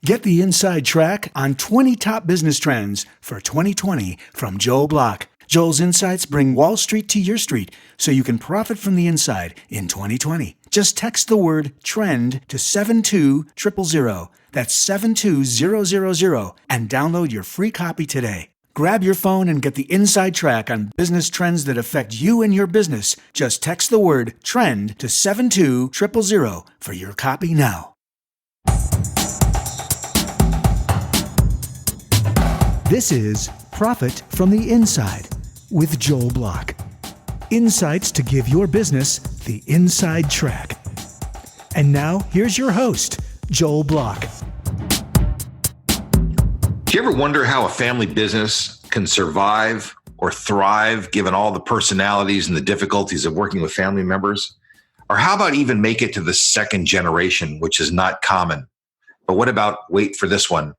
Get the inside track on 20 top business trends for 2020 from Joel Block. Joel's insights bring Wall Street to your street so you can profit from the inside in 2020. Just text the word TREND to 72000. That's 72000 and download your free copy today. Grab your phone and get the inside track on business trends that affect you and your business. Just text the word TREND to 72000 for your copy now. This is Profit from the Inside with Joel Block. Insights to give your business the inside track. And now, here's your host, Joel Block. Do you ever wonder how a family business can survive or thrive given all the personalities and the difficulties of working with family members? Or how about even make it to the second generation, which is not common? But what about, wait for this one,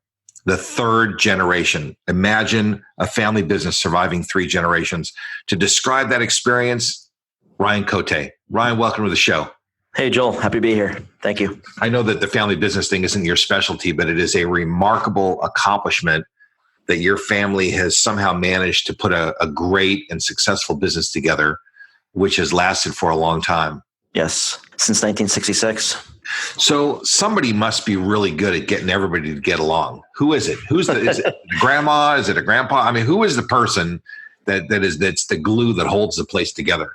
the third generation? Imagine a family business surviving 3 generations. To describe that experience, Ryan Cote. Ryan, welcome to the show. Hey, Joel. Happy to be here. Thank you. I know that the family business thing isn't your specialty, but it is a remarkable accomplishment that your family has somehow managed to put a great and successful business together, which has lasted for a long time. Yes, since 1966. So somebody must be really good at getting everybody to get along. Who is it? Is it the grandma? Is it a grandpa? I mean, who is the person that's the glue that holds the place together?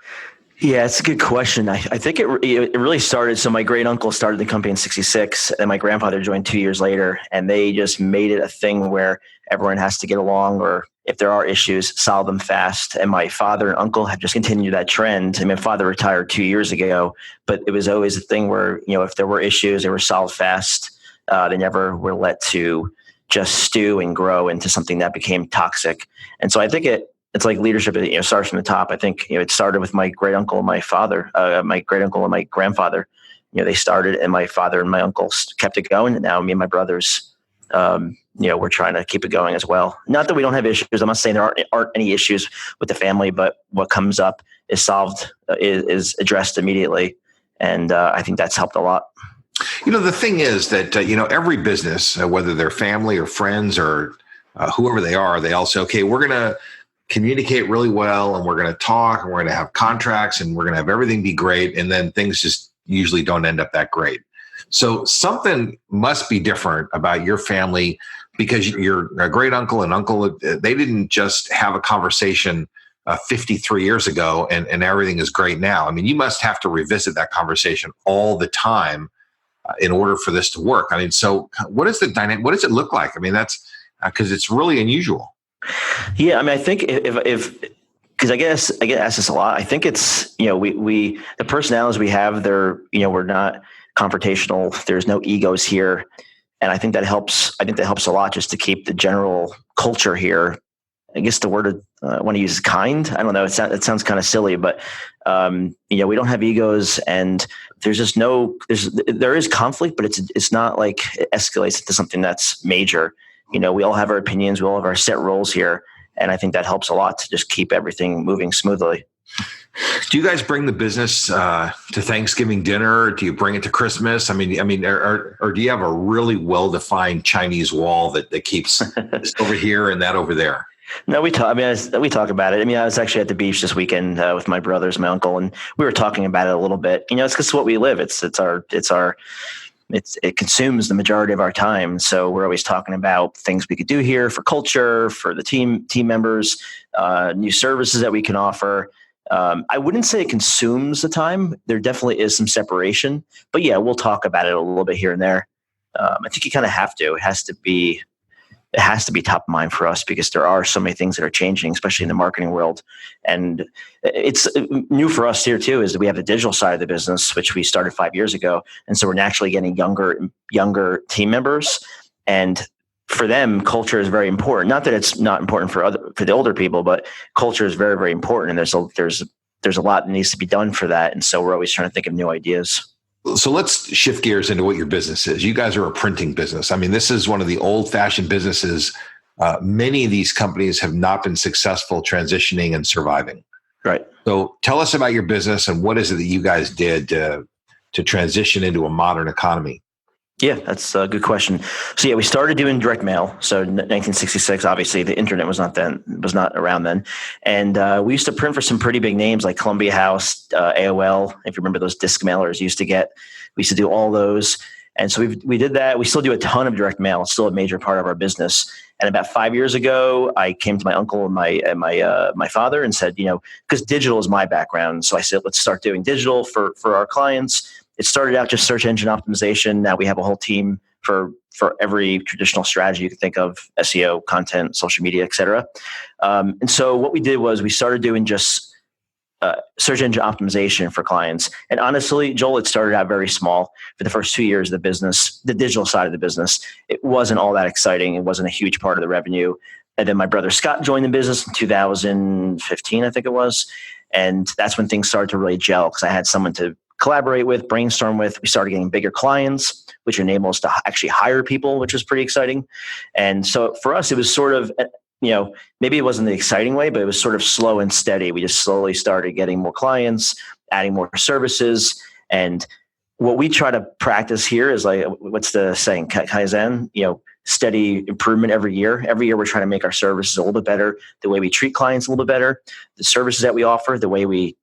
Yeah, it's a good question. I think it really started. So my great uncle started the company in 66 and my grandfather joined 2 years later, and they just made it a thing where everyone has to get along, or if there are issues, solve them fast. And my father and uncle have just continued that trend. I mean, my father retired 2 years ago, but it was always a thing where, if there were issues, they were solved fast. They never were let to just stew and grow into something that became toxic. And so I think it's like leadership, starts from the top. I think, it started with my great uncle and my father, my great uncle and my grandfather. They started, and my father and my uncle kept it going. And now me and my brothers, we're trying to keep it going as well. Not that we don't have issues. I'm not saying there aren't any issues with the family, but what comes up is solved, is addressed immediately. And I think that's helped a lot. The thing is that, every business, whether they're family or friends or whoever they are, they all say, okay, we're going to communicate really well, and we're going to talk, and we're going to have contracts, and we're going to have everything be great. And then things just usually don't end up that great. So something must be different about your family, because your great uncle and uncle, they didn't just have a conversation 53 years ago and everything is great now. I mean, you must have to revisit that conversation all the time in order for this to work. I mean, so what is the dynamic? What does it look like? I mean, that's because it's really unusual. Yeah, I mean, I think because I get asked this a lot. I think it's, we the personalities we have, they're, we're not confrontational. There's no egos here. And I think that helps. I think that helps a lot just to keep the general culture here. I guess the word I want to use is kind. I don't know. It sounds kind of silly, but we don't have egos, and there's just there is conflict, but it's not like it escalates into something that's major. We all have our opinions. We all have our set roles here. And I think that helps a lot to just keep everything moving smoothly. Do you guys bring the business to Thanksgiving dinner? Do you bring it to Christmas? I mean, or do you have a really well-defined Chinese wall that keeps this over here and that over there? No, we talk. We talk about it. I was actually at the beach this weekend with my brothers, my uncle, and we were talking about it a little bit. It's because what we live. It consumes the majority of our time. So we're always talking about things we could do here for culture, for the team members, new services that we can offer. I wouldn't say it consumes the time. There definitely is some separation, but yeah, we'll talk about it a little bit here and there. I think you kind of have to. It has to be top of mind for us because there are so many things that are changing, especially in the marketing world. And it's new for us here too, is that we have the digital side of the business, which we started 5 years ago. And so we're naturally getting younger team members. And for them, culture is very important. Not that it's not important for the older people, but culture is very, very important. And there's a lot that needs to be done for that. And so we're always trying to think of new ideas. So let's shift gears into what your business is. You guys are a printing business. I mean, this is one of the old-fashioned businesses. Many of these companies have not been successful transitioning and surviving. Right. So tell us about your business and what is it that you guys did to transition into a modern economy? Yeah, that's a good question. So yeah, we started doing direct mail. So 1966, obviously the internet was not around then. And we used to print for some pretty big names like Columbia House, AOL. If you remember those disc mailers you used to get, we used to do all those. And so we did that. We still do a ton of direct mail. It's still a major part of our business. And about 5 years ago, I came to my uncle and my father and said, because digital is my background. So I said, let's start doing digital for our clients. It started out just search engine optimization. Now we have a whole team for every traditional strategy you can think of: SEO, content, social media, et cetera. And so what we did was we started doing just search engine optimization for clients. And honestly, Joel, it started out very small. For the first 2 years of the business, the digital side of the business, it wasn't all that exciting. It wasn't a huge part of the revenue. And then my brother Scott joined the business in 2015, I think it was. And that's when things started to really gel because I had someone to collaborate with, brainstorm with. We started getting bigger clients, which enabled us to actually hire people, which was pretty exciting. And so for us, it was sort of, maybe it wasn't the exciting way, but it was sort of slow and steady. We just slowly started getting more clients, adding more services. And what we try to practice here is like, what's the saying? Kaizen, steady improvement every year. Every year we're trying to make our services a little bit better, the way we treat clients a little bit better, the services that we offer, the way we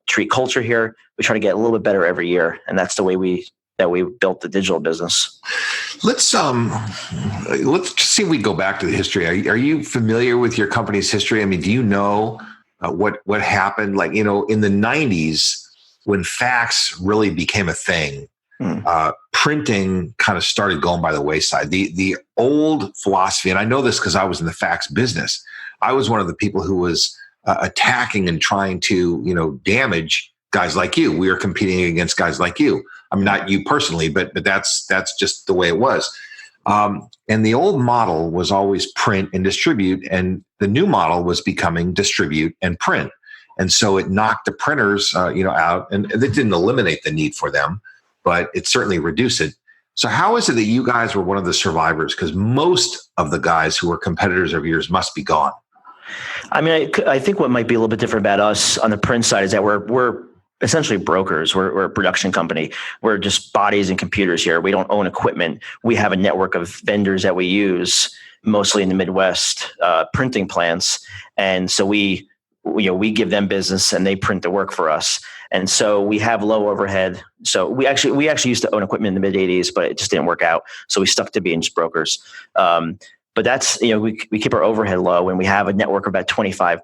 treat culture here. We try to get a little bit better every year, and that's the way we built the digital business. Let's see if we go back to the history. Are you familiar with your company's history? I mean, do you know what happened? Like, in the 90s when fax really became a thing, printing kind of started going by the wayside. The old philosophy, and I know this because I was in the fax business. I was one of the people who was attacking and trying to, damage guys like you. We are competing against guys like you. I mean, not you personally, but that's just the way it was. And the old model was always print and distribute, and the new model was becoming distribute and print. And so it knocked the printers, out, and it didn't eliminate the need for them, but it certainly reduced it. So how is it that you guys were one of the survivors? Because most of the guys who were competitors of yours must be gone. I mean, I think what might be a little bit different about us on the print side is that we're essentially brokers. We're a production company. We're just bodies and computers here. We don't own equipment. We have a network of vendors that we use, mostly in the Midwest, printing plants. And so we give them business and they print the work for us. And so we have low overhead. So we actually used to own equipment in the mid 80s, but it just didn't work out. So we stuck to being just brokers. But that's, we keep our overhead low, and we have a network of about 25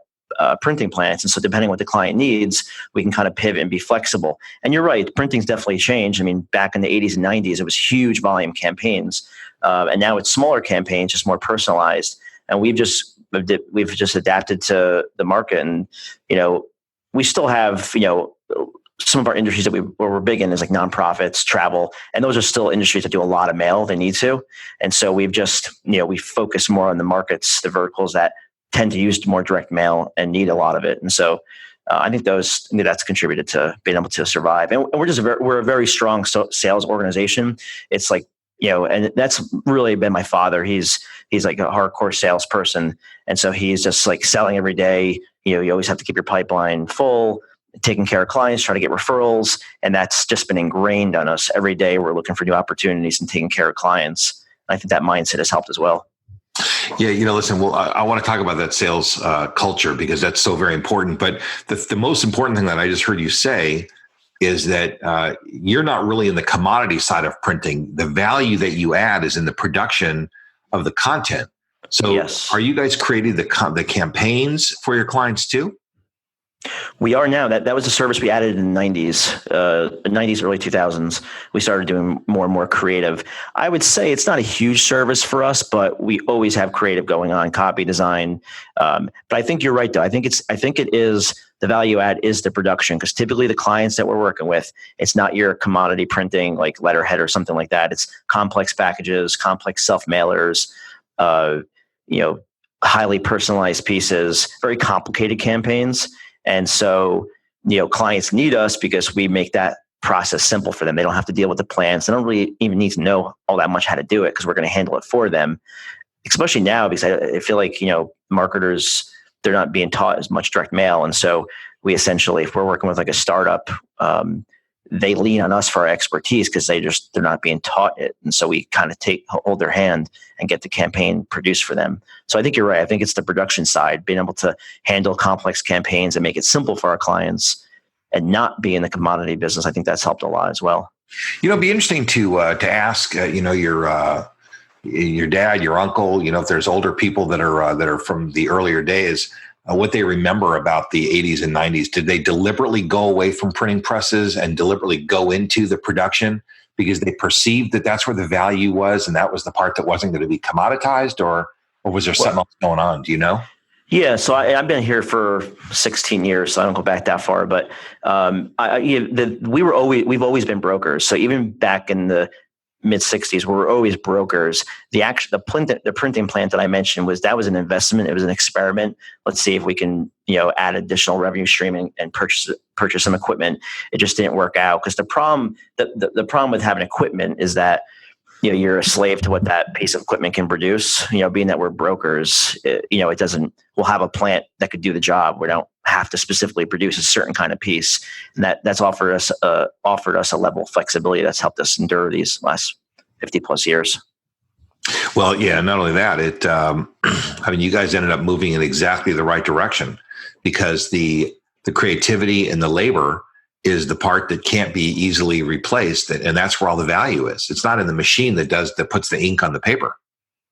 printing plants. And so depending on what the client needs, we can kind of pivot and be flexible. And you're right, printing's definitely changed. I mean, back in the 80s and 90s, it was huge volume campaigns. And now it's smaller campaigns, just more personalized. And we've just adapted to the market. And, we still have, some of our industries that we're big in is like nonprofits, travel, and those are still industries that do a lot of mail. They need to. And so we've just, we focus more on the markets, the verticals that tend to use more direct mail and need a lot of it. And so I think that's contributed to being able to survive. And we're a very strong sales organization. It's like, and that's really been my father. He's like a hardcore salesperson. And so he's just like selling every day. You always have to keep your pipeline full, taking care of clients, trying to get referrals. And that's just been ingrained on us. Every day we're looking for new opportunities and taking care of clients. I think that mindset has helped as well. Yeah, listen, well, I want to talk about that sales culture because that's so very important. But the most important thing that I just heard you say is that you're not really in the commodity side of printing. The value that you add is in the production of the content. So yes. Are you guys creating the campaigns for your clients too? We are now. That was a service we added in the 90s, early 2000s. We started doing more and more creative. I would say it's not a huge service for us, but we always have creative going on, copy design. But I think you're right, though. I think it is the value add is the production, because typically the clients that we're working with, it's not your commodity printing like letterhead or something like that. It's complex packages, complex self mailers, highly personalized pieces, very complicated campaigns. And so, clients need us because we make that process simple for them. They don't have to deal with the plans. They don't really even need to know all that much how to do it because we're going to handle it for them, especially now because I feel like, marketers, they're not being taught as much direct mail. And so we essentially, if we're working with like a startup, they lean on us for our expertise because they're not being taught it. And so we kind of hold their hand and get the campaign produced for them. So I think you're right. I think it's the production side, being able to handle complex campaigns and make it simple for our clients and not be in the commodity business. I think that's helped a lot as well. It'd be interesting to ask, your dad, your uncle, if there's older people that are from the earlier days, what they remember about the 80s and 90s. Did they deliberately go away from printing presses and deliberately go into the production because they perceived that that's where the value was and that was the part that wasn't going to be commoditized, or was there something else going on? Do you know? Yeah, so I've been here for 16 years, so I don't go back that far. But we've always been brokers. So even back in the mid 60s, we were always brokers. The printing plant that I mentioned was an investment. It was an experiment. Let's see if we can add additional revenue stream and purchase some equipment. It just didn't work out because the problem with having equipment is that you're a slave to what that piece of equipment can produce. Being that we're brokers, it doesn't. We'll have a plant that could do the job. We don't have to specifically produce a certain kind of piece, and that's offered us a level of flexibility that's helped us endure these last 50 plus years. Well, yeah. Not only that, you guys ended up moving in exactly the right direction because the creativity and the labor is the part that can't be easily replaced, and that's where all the value is. It's not in the machine that puts the ink on the paper.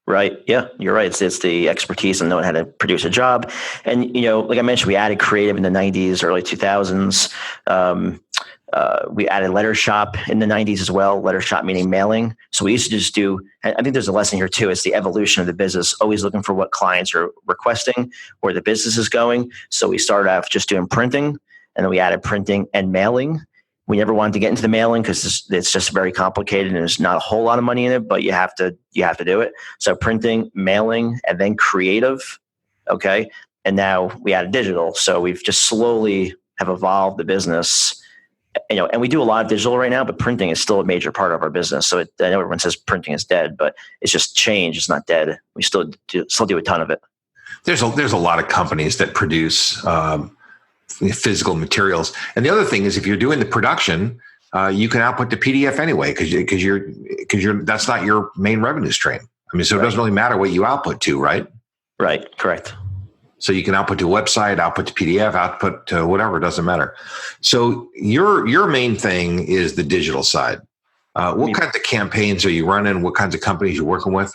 Right. Yeah, you're right. It's the expertise and knowing how to produce a job. And, like I mentioned, we added creative in the 90s, early 2000s. We added letter shop in the 90s as well. Letter shop meaning mailing. So we used to just I think there's a lesson here too. It's the evolution of the business, always looking for what clients are requesting, where the business is going. So we started off just doing printing, and then we added printing and mailing. We never wanted to get into the mailing because it's just very complicated and there's not a whole lot of money in it, but you have to do it. So printing, mailing, and then creative. Okay. And now we added digital. So we've just slowly have evolved the business, and we do a lot of digital right now, but printing is still a major part of our business. So I know everyone says printing is dead, but it's just changed. It's not dead. We still do a ton of it. There's a lot of companies that produce, physical materials. And the other thing is, if you're doing the production, you can output the PDF anyway, because that's not your main revenue stream. So it doesn't really matter what you output to, right? Right. Correct. So you can output to a website, output to PDF, output to whatever, it doesn't matter. So your main thing is the digital side. What kinds of campaigns are you running? What kinds of companies you're working with?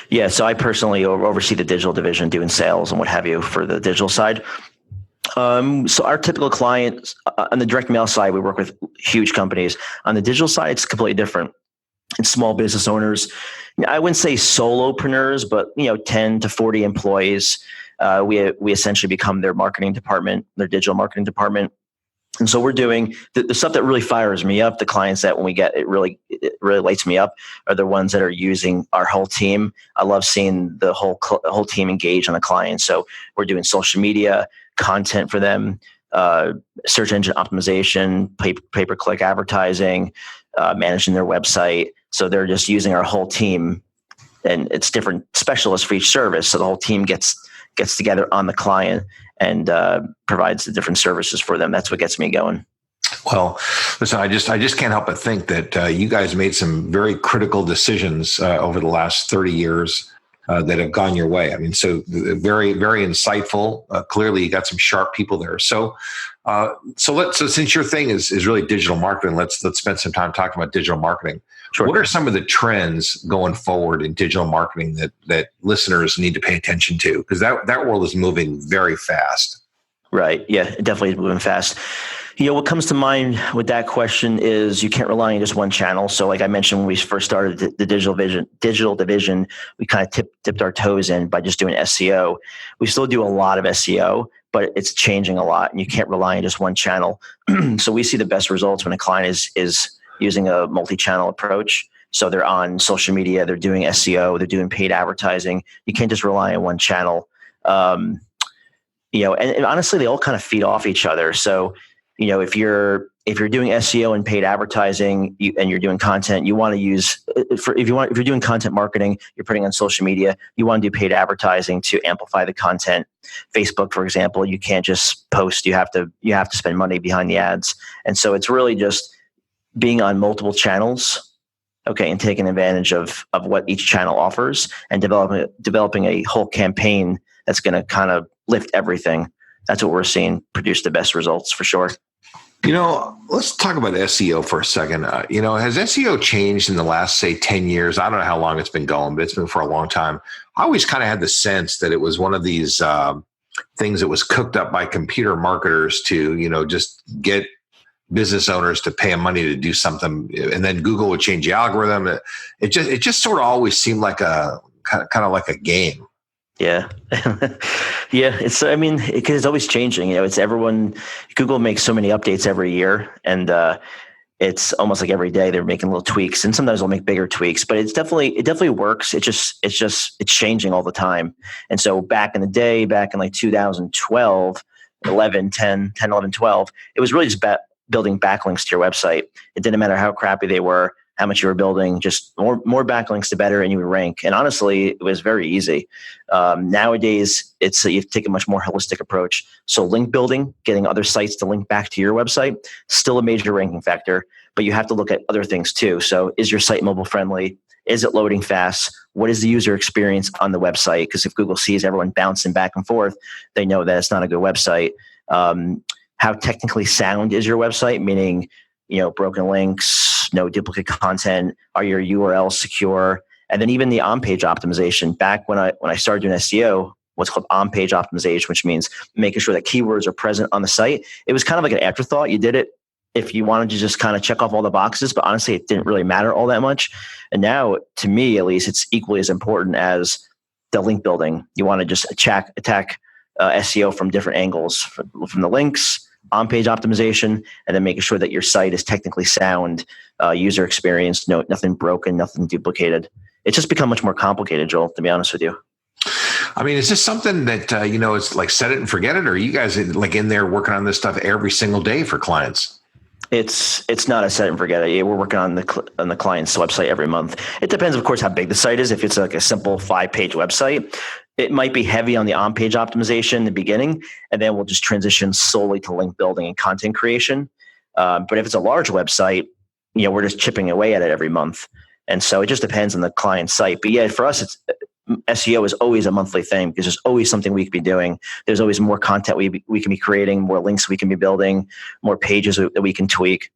Yeah. So I personally oversee the digital division, doing sales and what have you for the digital side. So our typical clients on the direct mail side, we work with huge companies. On the digital side, it's completely different. It's small business owners. I wouldn't say solopreneurs, but 10 to 40 employees. We essentially become their marketing department, their digital marketing department. And so we're doing the stuff that really fires me up. The clients that when we get it really lights me up are the ones that are using our whole team. I love seeing the whole team engage on a client. So we're doing social media content for them, search engine optimization, pay-per-click advertising, managing their website. So they're just using our whole team, and it's different specialists for each service. So the whole team gets together on the client and provides the different services for them. That's what gets me going. Well, listen, I just can't help but think that you guys made some very critical decisions over the last 30 years that have gone your way. So very, very insightful. Clearly, you got some sharp people there. So since your thing is really digital marketing, let's spend some time talking about digital marketing. Sure. What are some of the trends going forward in digital marketing that listeners need to pay attention to? Because that world is moving very fast. Right. Yeah, it definitely is moving fast. What comes to mind with that question is you can't rely on just one channel. So like I mentioned, when we first started the digital division, we kind of dipped our toes in by just doing SEO. We still do a lot of SEO, but it's changing a lot and you can't rely on just one channel. So we see the best results when a client is using a multi-channel approach. So they're on social media, they're doing SEO, they're doing paid advertising. You can't just rely on one channel. And honestly, they all kind of feed off each other. So if you're doing SEO and paid advertising and you're doing content, you want to use if you're doing content marketing, you're putting on social media, you want to do paid advertising to amplify the content. Facebook, for example, you can't just post, you have to spend money behind the ads. And so it's really just being on multiple channels, okay, and taking advantage of what each channel offers and developing a whole campaign that's going to kind of lift everything. That's what we're seeing produce the best results for sure. Let's talk about SEO for a second. Has SEO changed in the last, say, 10 years? I don't know how long it's been going, but it's been for a long time. I always kind of had the sense that it was one of these things that was cooked up by computer marketers to, just get business owners to pay them money to do something. And then Google would change the algorithm. It just sort of always seemed like a kind of like a game. Yeah. Yeah. It's always changing. It's everyone, Google makes so many updates every year, and it's almost like every day they're making little tweaks, and sometimes they'll make bigger tweaks, but it definitely works. It's changing all the time. And so back in the day, back in like 2012, 11, 12, it was really just about building backlinks to your website. It didn't matter how crappy they were, how much you were building, just more backlinks the better, and you would rank. And honestly, it was very easy. Nowadays, you take a much more holistic approach. So link building, getting other sites to link back to your website, still a major ranking factor, but you have to look at other things too. So is your site mobile friendly? Is it loading fast? What is the user experience on the website? Because if Google sees everyone bouncing back and forth, they know that it's not a good website. How technically sound is your website? Meaning, broken links, no duplicate content, are your URLs secure? And then even the on-page optimization. Back when I started doing SEO, what's called on-page optimization, which means making sure that keywords are present on the site. It was kind of like an afterthought. You did it if you wanted to just kind of check off all the boxes, but honestly, it didn't really matter all that much. And now, to me at least, it's equally as important as the link building. You want to just attack SEO from different angles, from the links, on-page optimization, and then making sure that your site is technically sound, user experience, nothing broken, nothing duplicated. It's just become much more complicated, Joel, to be honest with you. Is this something that, it's like set it and forget it? Or are you guys like in there working on this stuff every single day for clients? It's not a set and forget it. We're working on the client's website every month. It depends, of course, how big the site is. If it's like a simple 5-page website, it might be heavy on the on-page optimization in the beginning, and then we'll just transition solely to link building and content creation. But if it's a large website, we're just chipping away at it every month. And so it just depends on the client's site. But yeah, for us, SEO is always a monthly thing because there's always something we could be doing. There's always more content we can be creating, more links we can be building, more pages that we can tweak.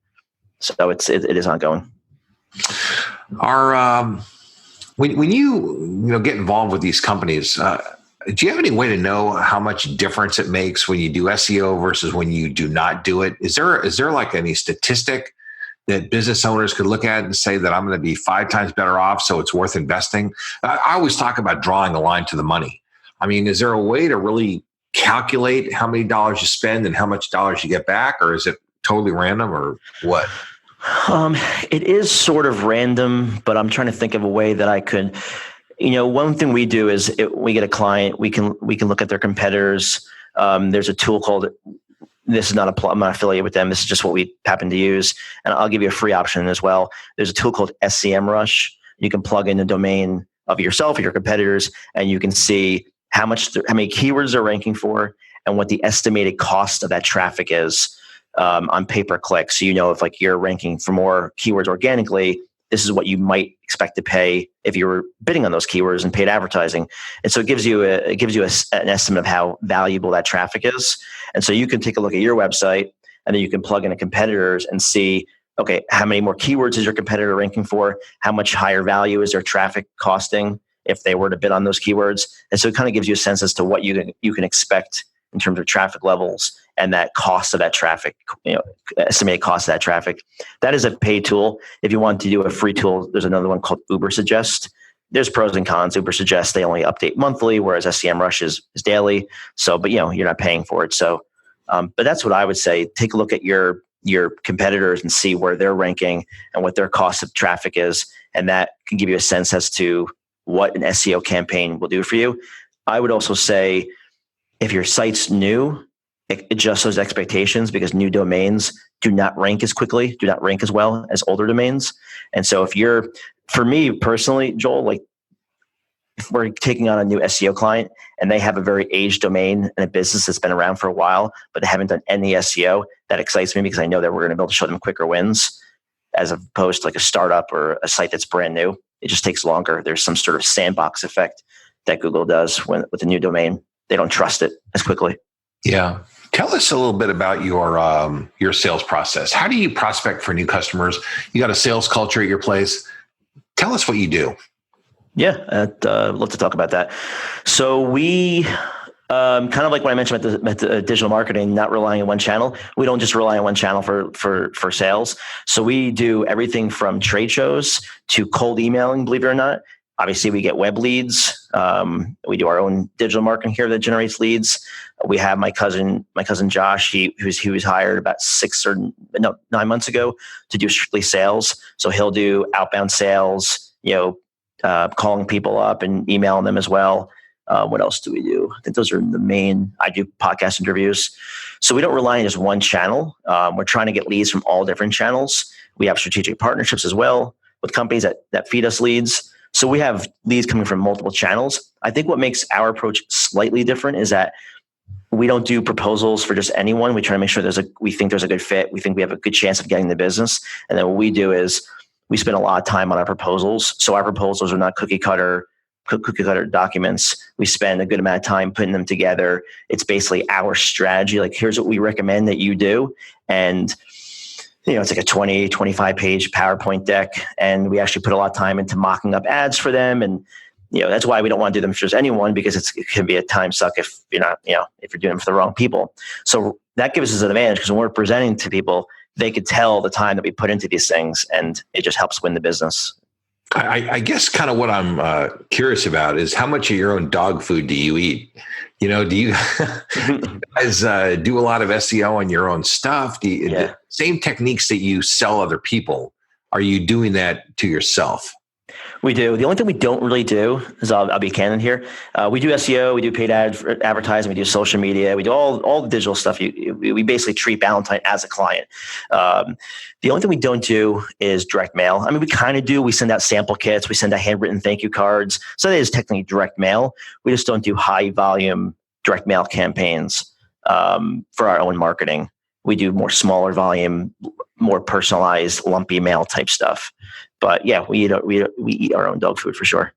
So it is ongoing. When you get involved with these companies, do you have any way to know how much difference it makes when you do SEO versus when you do not do it? Is there like any statistic that business owners could look at and say that I'm going to be 5 times better off, so it's worth investing? I always talk about drawing a line to the money. Is there a way to really calculate how many dollars you spend and how much dollars you get back, or is it totally random, or what? It is sort of random, but I'm trying to think of a way that I could. One thing we do is we get a client, we can look at their competitors. There's a tool called. This is not I'm not affiliated with them. This is just what we happen to use, and I'll give you a free option as well. There's a tool called SEMrush. You can plug in the domain of yourself or your competitors, and you can see how many keywords they're ranking for and what the estimated cost of that traffic is. On pay-per-click. So if like you're ranking for more keywords organically, this is what you might expect to pay if you were bidding on those keywords and paid advertising. And so it gives you an estimate of how valuable that traffic is. And so you can take a look at your website, and then you can plug in a competitor's and see, okay, how many more keywords is your competitor ranking for? How much higher value is their traffic costing if they were to bid on those keywords? And so it kind of gives you a sense as to what you can expect in terms of traffic levels and that cost of that traffic, estimated cost of that traffic. That is a paid tool. If you want to do a free tool, there's another one called Ubersuggest. There's pros and cons. Ubersuggest, they only update monthly, whereas SEMrush is daily. So, but you're not paying for it. So, but that's what I would say. Take a look at your competitors and see where they're ranking and what their cost of traffic is. And that can give you a sense as to what an SEO campaign will do for you. I would also say, if your site's new, adjust those expectations, because new domains do not rank as quickly, do not rank as well as older domains. And so for me personally, Joel, like if we're taking on a new SEO client and they have a very aged domain and a business that's been around for a while, but they haven't done any SEO, that excites me because I know that we're going to be able to show them quicker wins as opposed to like a startup or a site that's brand new. It just takes longer. There's some sort of sandbox effect that Google does with a new domain. They don't trust it as quickly. Yeah. Tell us a little bit about your sales process. How do you prospect for new customers? You got a sales culture at your place. Tell us what you do. Yeah, I'd love to talk about that. So we, kind of like what I mentioned at the digital marketing, not relying on one channel. We don't just rely on one channel for sales. So we do everything from trade shows to cold emailing, believe it or not. Obviously, we get web leads. We do our own digital marketing here that generates leads. We have my cousin Josh. He was hired about 9 months ago to do strictly sales. So he'll do outbound sales, calling people up and emailing them as well. What else do we do? I think those are the main. I do podcast interviews. So we don't rely on just one channel. We're trying to get leads from all different channels. We have strategic partnerships as well with companies that feed us leads. So we have leads coming from multiple channels. I think what makes our approach slightly different is that we don't do proposals for just anyone. We try to make sure we think there's a good fit. We think we have a good chance of getting the business. And then what we do is we spend a lot of time on our proposals. So our proposals are not cookie cutter documents. We spend a good amount of time putting them together. It's basically our strategy. Like, here's what we recommend that you do. And it's like a 20, 25 page PowerPoint deck. And we actually put a lot of time into mocking up ads for them. And, that's why we don't want to do them for just anyone, because it can be a time suck if you're not, if you're doing them for the wrong people. So that gives us an advantage, because when we're presenting to people, they could tell the time that we put into these things, and it just helps win the business. I guess kind of what I'm curious about is how much of your own dog food do you eat? Do you guys do a lot of SEO on your own stuff? The same techniques that you sell other people, are you doing that to yourself? We do. The only thing we don't really do is, I'll be candid here. We do SEO, we do paid advertising, we do social media, we do all the digital stuff. We basically treat Ballantine as a client. The only thing we don't do is direct mail. I mean, we kind of do. We send out sample kits. We send out handwritten thank you cards. So that is technically direct mail. We just don't do high volume direct mail campaigns for our own marketing. We do more smaller volume, more personalized, lumpy mail type stuff. But yeah, we eat our own dog food for sure.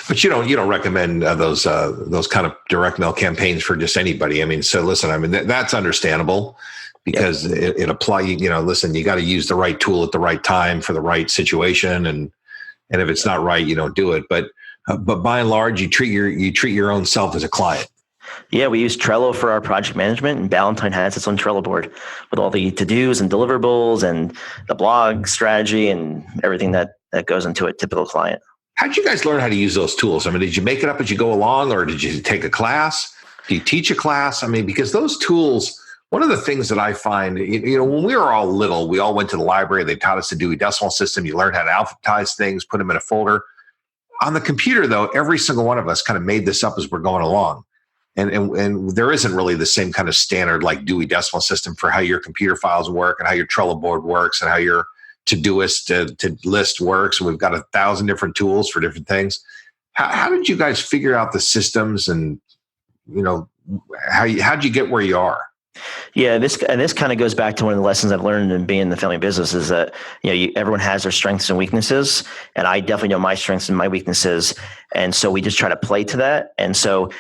But you don't recommend those kind of direct mail campaigns for just anybody. I mean, so listen, I mean that's understandable, because it applies. Listen, you got to use the right tool at the right time for the right situation, and if it's not right, you don't do it. But by and large, you treat your own self as a client. Yeah, we use Trello for our project management, and Ballantine has its own Trello board with all the to-dos and deliverables and the blog strategy and everything that goes into a typical client. How did you guys learn how to use those tools? I mean, did you make it up as you go along, or did you take a class? Do you teach a class? I mean, because those tools, one of the things that I find, when we were all little, we all went to the library. They taught us to do a decimal system. You learned how to alphabetize things, put them in a folder. On the computer, though, every single one of us kind of made this up as we're going along. And there isn't really the same kind of standard like Dewey Decimal System for how your computer files work and how your Trello board works and how your Todoist to list works. And we've got 1,000 different tools for different things. How did you guys figure out the systems, and how'd you get where you are? Yeah, this kind of goes back to one of the lessons I've learned in being in the family business is that everyone has their strengths and weaknesses, and I definitely know my strengths and my weaknesses, and so we just try to play to that. And so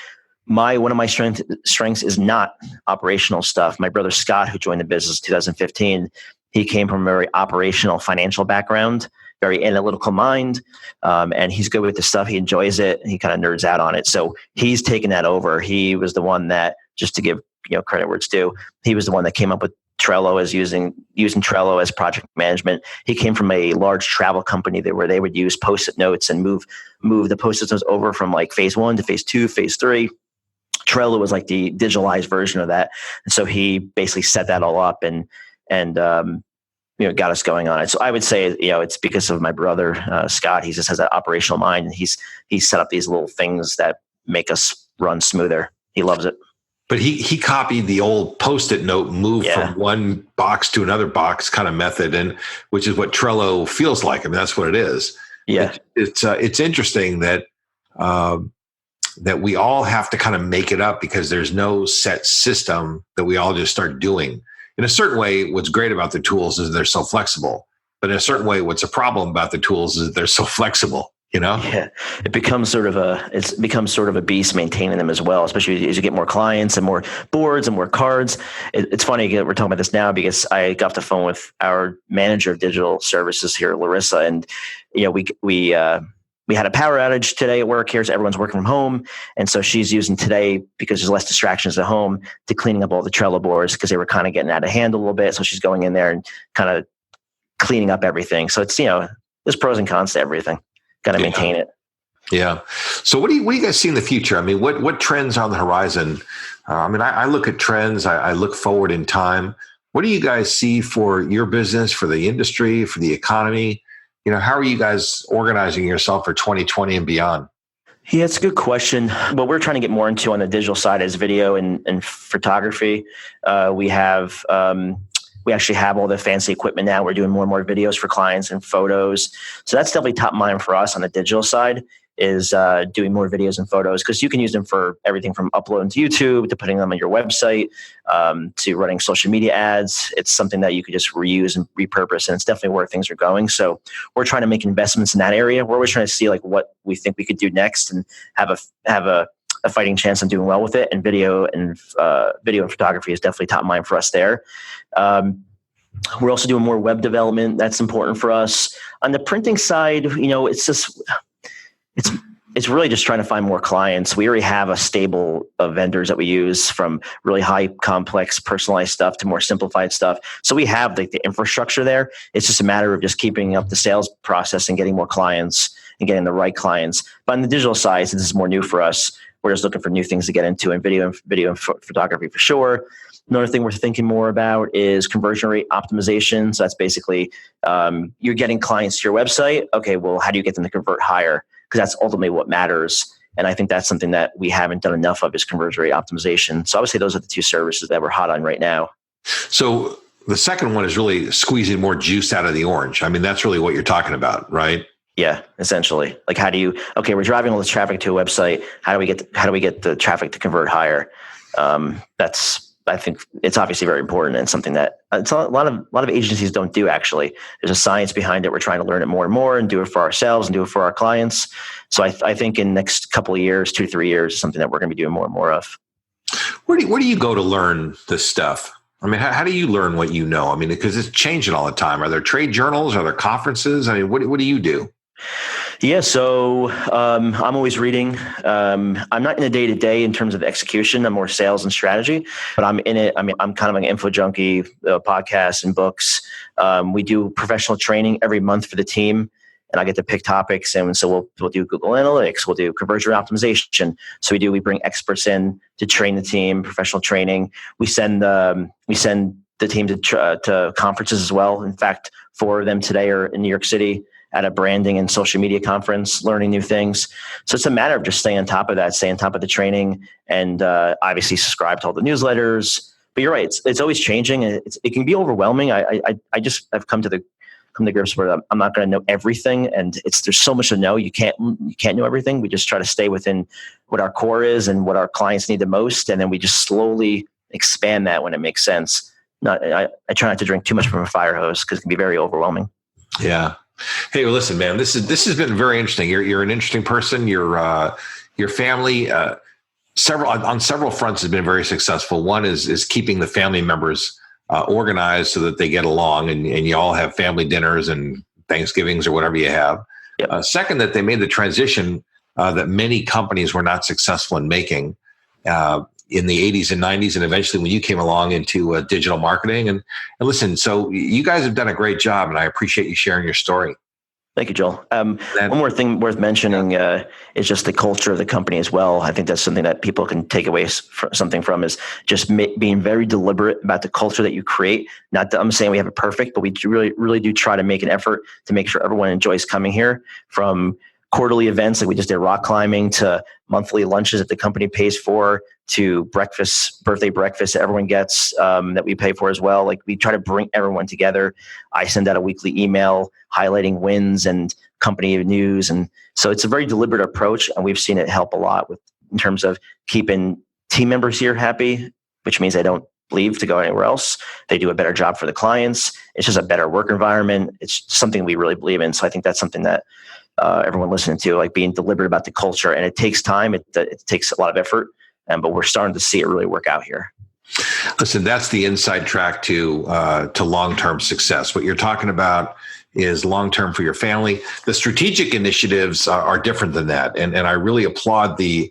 one of my strengths is not operational stuff. My brother Scott, who joined the business in 2015, he came from a very operational financial background, very analytical mind, and he's good with the stuff. He enjoys it. He kind of nerds out on it. So he's taken that over. He was the one that, just to give credit where it's due, he was the one that came up with Trello as using Trello as project management. He came from a large travel company where they would use Post-it notes and move the Post-it notes over from like phase 1 to phase 2, phase 3. Trello was like the digitalized version of that. And so he basically set that all up and got us going on it. So I would say, it's because of my brother, Scott. He just has that operational mind, and he's set up these little things that make us run smoother. He loves it. But he copied the old Post-it note, moved Yeah. from one box to another box kind of method, and which is what Trello feels like. I mean, that's what it is. Yeah. It's interesting that that we all have to kind of make it up because there's no set system that we all just start doing. In a certain way, what's great about the tools is they're so flexible. But in a certain way, what's a problem about the tools is they're so flexible. Yeah, it becomes sort of a beast maintaining them as well, especially as you get more clients and more boards and more cards. It's funny we're talking about this now because I got off the phone with our manager of digital services here, Larissa, and we had a power outage today at work here, so everyone's working from home, and so she's using today because there's less distractions at home to cleaning up all the Trello boards because they were kind of getting out of hand a little bit. So she's going in there and kind of cleaning up everything. So it's there's pros and cons to everything. Got to maintain it. Yeah. So what do you guys see in the future? I mean, what trends are on the horizon? I look at trends. I look forward in time. What do you guys see for your business, for the industry, for the economy? How are you guys organizing yourself for 2020 and beyond? Yeah, it's a good question. What we're trying to get more into on the digital side is video and photography. We actually have all the fancy equipment now. We're doing more and more videos for clients and photos. So that's definitely top of mind for us on the digital side is doing more videos and photos because you can use them for everything from uploading to YouTube to putting them on your website to running social media ads. It's something that you could just reuse and repurpose, and it's definitely where things are going. So we're trying to make investments in that area. We're always trying to see like what we think we could do next and have a fighting chance on doing well with it. And video and photography is definitely top of mind for us there. We're also doing more web development. That's important for us. On the printing side, it's really just trying to find more clients. We already have a stable of vendors that we use, from really high complex personalized stuff to more simplified stuff. So we have like the infrastructure there. It's just a matter of just keeping up the sales process and getting more clients and getting the right clients. But on the digital side, since this is more new for us, we're just looking for new things to get into, and video and photography for sure. Another thing we're thinking more about is conversion rate optimization. So that's basically you're getting clients to your website. Okay, well, how do you get them to convert higher? Because that's ultimately what matters. And I think that's something that we haven't done enough of is conversion rate optimization. So obviously those are the two services that we're hot on right now. So the second one is really squeezing more juice out of the orange. I mean, that's really what you're talking about, right? Yeah, essentially. Like we're driving all this traffic to a website. How do we get the traffic to convert higher? I think it's obviously very important and something that a lot of agencies don't do. Actually, there's a science behind it. We're trying to learn it more and more and do it for ourselves and do it for our clients. So I think in the next couple of years, 2 to 3 years, is something that we're going to be doing more and more of. Where do you go to learn this stuff? I mean, how do you learn what you know? I mean, because it's changing all the time. Are there trade journals? Are there conferences? I mean, what do you do? Yeah, so I'm always reading. I'm not in the day-to-day in terms of execution. I'm more sales and strategy, but I'm in it. I mean, I'm kind of like an info junkie, podcasts and books. We do professional training every month for the team, and I get to pick topics. And so we'll do Google Analytics, we'll do conversion optimization. So we bring experts in to train the team, professional training. We send the team to conferences as well. In fact, 4 of them today are in New York City at a branding and social media conference, learning new things. So it's a matter of just staying on top of that, staying on top of the training, and obviously subscribe to all the newsletters. But you're right; it's always changing, and it can be overwhelming. I've come to grips where I'm not going to know everything, and there's so much to know. You can't know everything. We just try to stay within what our core is and what our clients need the most, and then we just slowly expand that when it makes sense. I try not to drink too much from a fire hose because it can be very overwhelming. Yeah. Hey, well, listen, man, this has been very interesting. You're an interesting person. Your family, on several fronts has been very successful. One is keeping the family members organized so that they get along, and you all have family dinners and Thanksgivings or whatever you have. Yep. Second, that they made the transition that many companies were not successful in making in the 80s and 90s, and eventually when you came along into digital marketing. And listen, so you guys have done a great job, and I appreciate you sharing your story. Thank you, Joel. One more thing worth mentioning is just the culture of the company as well. I think that's something that people can take away something from, is just being very deliberate about the culture that you create. Not that I'm saying we have it perfect, but we really, really do try to make an effort to make sure everyone enjoys coming here, from quarterly events like we just did rock climbing, to monthly lunches that the company pays for, to birthday breakfast that everyone gets that we pay for as well. Like, we try to bring everyone together. I send out a weekly email highlighting wins and company news. And so it's a very deliberate approach, and we've seen it help a lot in terms of keeping team members here happy, which means they don't leave to go anywhere else. They do a better job for the clients. It's just a better work environment. It's something we really believe in. So I think that's something that everyone listening to, like, being deliberate about the culture. And it takes time. It takes a lot of effort, but we're starting to see it really work out here. Listen, that's the inside track to long-term success. What you're talking about is long-term for your family. The strategic initiatives are different than that. And I really applaud the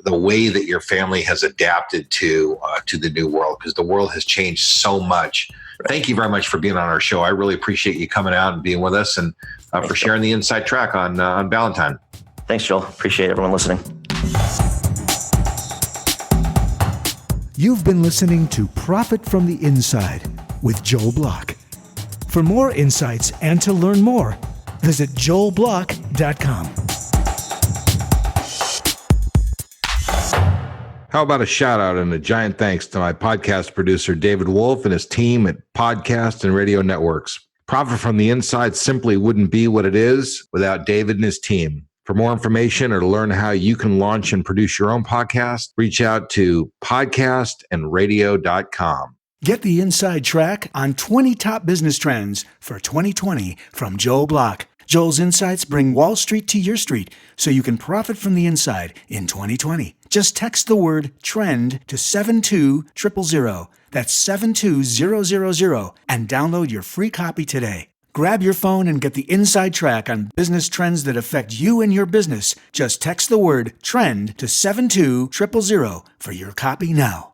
way that your family has adapted to the new world, because the world has changed so much. Thank you very much for being on our show. I really appreciate you coming out and being with us, and for sharing the inside track on Ballantine. Thanks, Joel. Appreciate everyone listening. You've been listening to Profit from the Inside with Joel Block. For more insights and to learn more, visit joelblock.com. How about a shout out and a giant thanks to my podcast producer, David Wolf, and his team at Podcast and Radio Networks. Profit from the Inside simply wouldn't be what it is without David and his team. For more information or to learn how you can launch and produce your own podcast, reach out to podcastandradio.com. Get the inside track on 20 top business trends for 2020 from Joel Block. Joel's insights bring Wall Street to your street so you can profit from the inside in 2020. Just text the word TREND to 72000. That's 72000, and download your free copy today. Grab your phone and get the inside track on business trends that affect you and your business. Just text the word TREND to 72000 for your copy now.